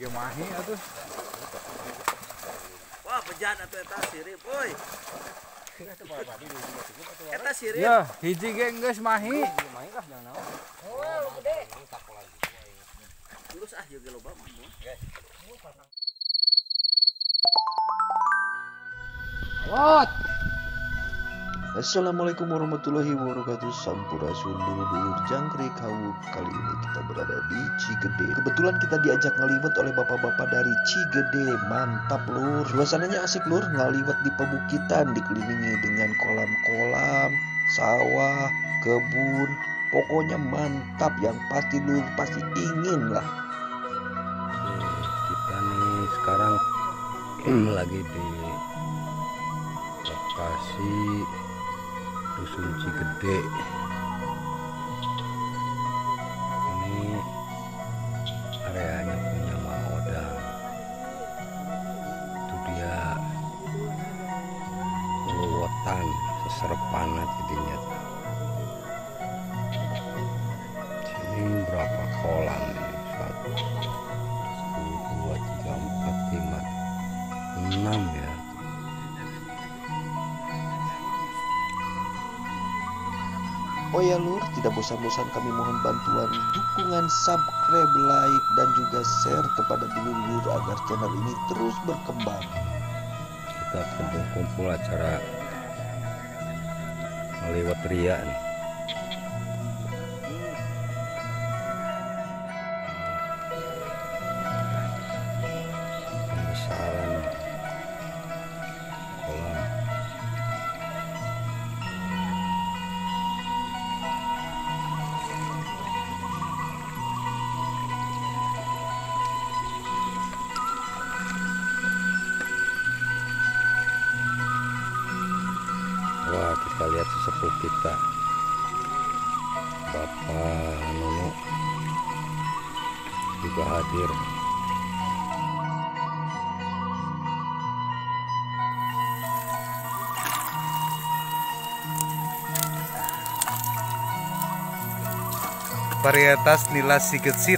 Mahi atuh. Wah, bejan atuh eta sirip, euy. Eta sirip. Ya, hiji ge geus Mahi. Oh, gede. Terus ieu ge loba mah. Lot. Assalamualaikum warahmatullahi wabarakatuh. Sampurasun dulur jangkrik hawu. Kali ini kita berada di Cigede. Kebetulan kita diajak ngaliwet oleh bapak-bapak dari Cigede. Mantap lur. Suasananya asik lur. Ngaliwet di pebukitan, dikelilingi dengan kolam-kolam, sawah, kebun. Pokoknya mantap. Yang pasti lur pasti ingin lah. Kita nih sekarang lagi di lokasi Dusun Cigede. Ini areanya punya Mang Odang. Itu dia luwetan seserpan jadinya. Sini berapa kolam nih? 1, 2, 3, 4, 5, 6 ya. Oh ya lur, tidak bosan-bosan kami mohon bantuan dukungan subscribe, like, dan juga share kepada dulur-dulur agar channel ini terus berkembang. Kita kumpul acara ngeliwet ria nih. Pembesaran kolam. Wah, kita lihat sesepuh kita, Bapak Nono juga hadir. Varietas nila sigetsit.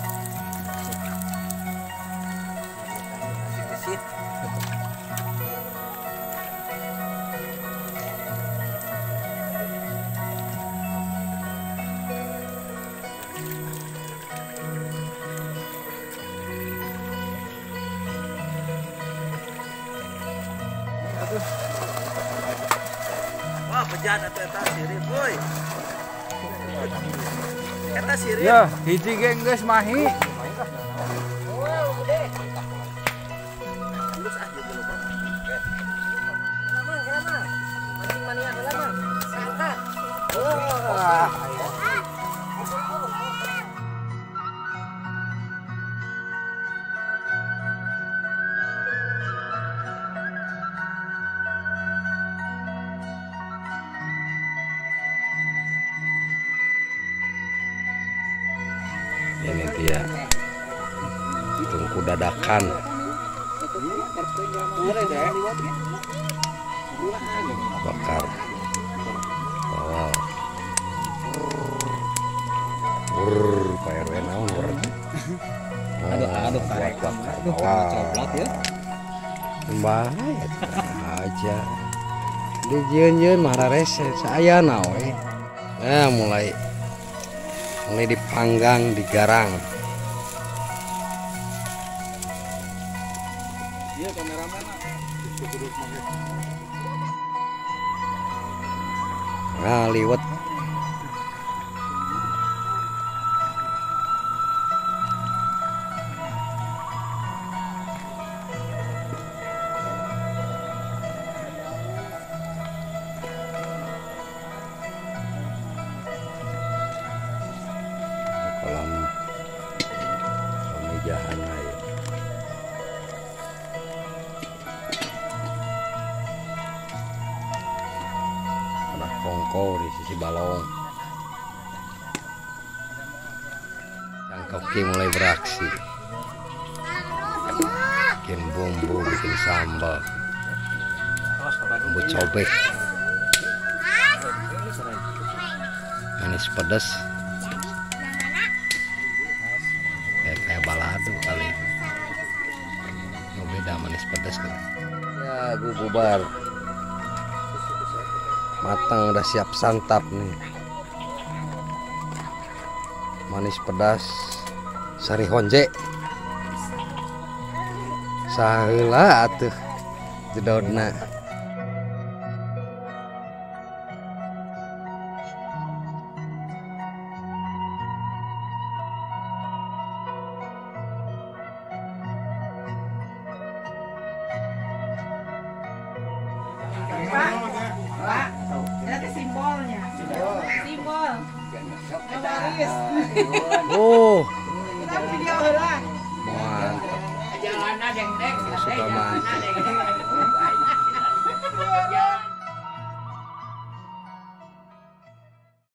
Wah, bejan atuh eta sirip, euy. Eta sirip. Ya, hiji ge geus Mahi. Oh, gede. Terus ieu ge loba mah. Kenapa? Mancing mania heula mah. Sangkat. Ah, Ini dia tungku dadakan. Bakar bawal. Pak RW naon aduh buat bakar bawal ya. Bahaya aja di jeun marah rese saya nawe. Mulai dipanggang, digarang. Iya, kameramen. Ngaliwet. Kolam pemijahana ya. Ada kongko di sisi balong. Sang koki mulai beraksi. Bikin bumbu, bikin sambal, bumbu cobek, manis pedas. Kayak balado kali. beda manis pedas kan. Ya gubar matang udah siap santap nih. Manis pedas sari honje saheula atuh jedodna. Pak, nanti simbolnya. Simbol. Notaris. Oh, Kita video heula. mantap. Suka mantap.